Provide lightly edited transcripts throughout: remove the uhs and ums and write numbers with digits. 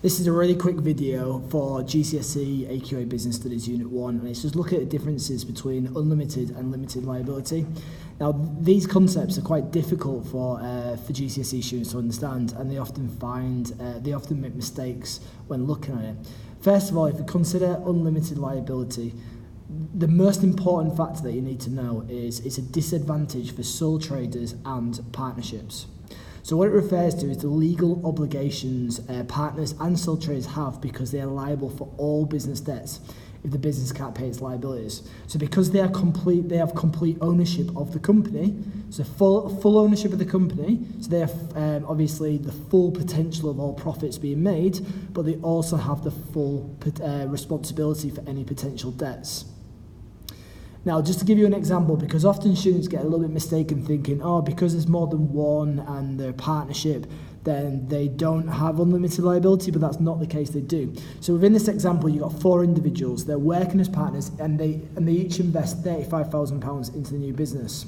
This is a really quick video for GCSE AQA Business Studies Unit 1, and it's just looking at the differences between unlimited and limited liability. Now, these concepts are quite difficult for GCSE students to understand, and they often make mistakes when looking at it. First of all, if you consider unlimited liability, the most important factor that you need to know is it's a disadvantage for sole traders and partnerships. So what it refers to is the legal obligations partners and sole traders have because they are liable for all business debts if the business can't pay its liabilities. So because they have complete ownership of the company, so full ownership of the company, so they have obviously the full potential of all profits being made, but they also have the full responsibility for any potential debts. Now, just to give you an example, because often students get a little bit mistaken thinking, oh, because there's more than one and they're a partnership, then they don't have unlimited liability, but that's not the case, they do. So within this example, you've got 4 individuals, they're working as partners, and they each invest £35,000 into the new business.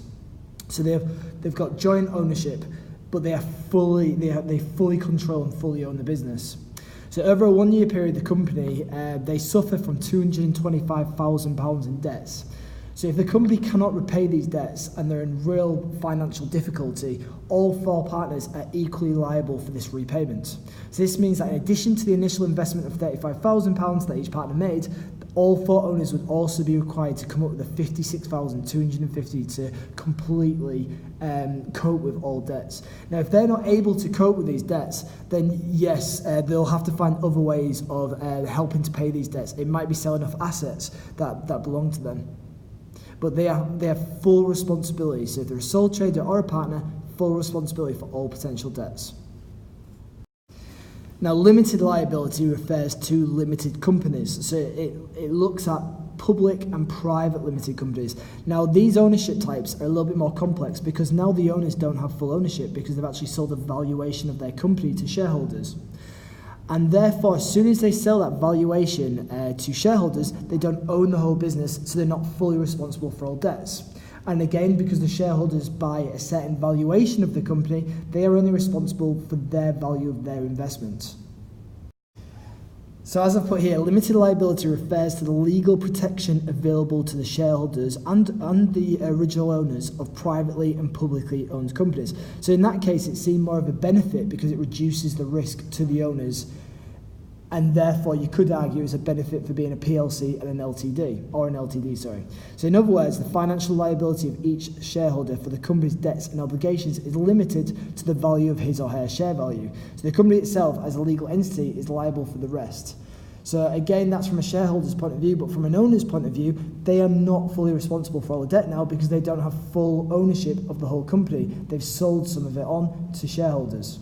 So they've got joint ownership, but they fully control and fully own the business. So over a 1-year period, the company, they suffer from £225,000 in debts. So if the company cannot repay these debts and they're in real financial difficulty, all 4 partners are equally liable for this repayment. So this means that in addition to the initial investment of £35,000 that each partner made, all 4 owners would also be required to come up with the £56,250 to completely cope with all debts. Now, if they're not able to cope with these debts, then yes, they'll have to find other ways of helping to pay these debts. It might be selling off assets that belong to them. But they have full responsibility. So if they're a sole trader or a partner, full responsibility for all potential debts. Now, limited liability refers to limited companies. So it looks at public and private limited companies. Now, these ownership types are a little bit more complex because now the owners don't have full ownership because they've actually sold a valuation of their company to shareholders. And therefore, as soon as they sell that valuation to shareholders, they don't own the whole business, so they're not fully responsible for all debts. And again, because the shareholders buy a certain valuation of the company, they are only responsible for their value of their investment. So as I've put here, limited liability refers to the legal protection available to the shareholders and the original owners of privately and publicly owned companies. So in that case, it's seen more of a benefit because it reduces the risk to the owners, and therefore you could argue is a benefit for being a PLC and an LTD, or an LTD, sorry. So in other words, the financial liability of each shareholder for the company's debts and obligations is limited to the value of his or her share value. So the company itself, as a legal entity, is liable for the rest. So again, that's from a shareholder's point of view, but from an owner's point of view, they are not fully responsible for all the debt now because they don't have full ownership of the whole company. They've sold some of it on to shareholders.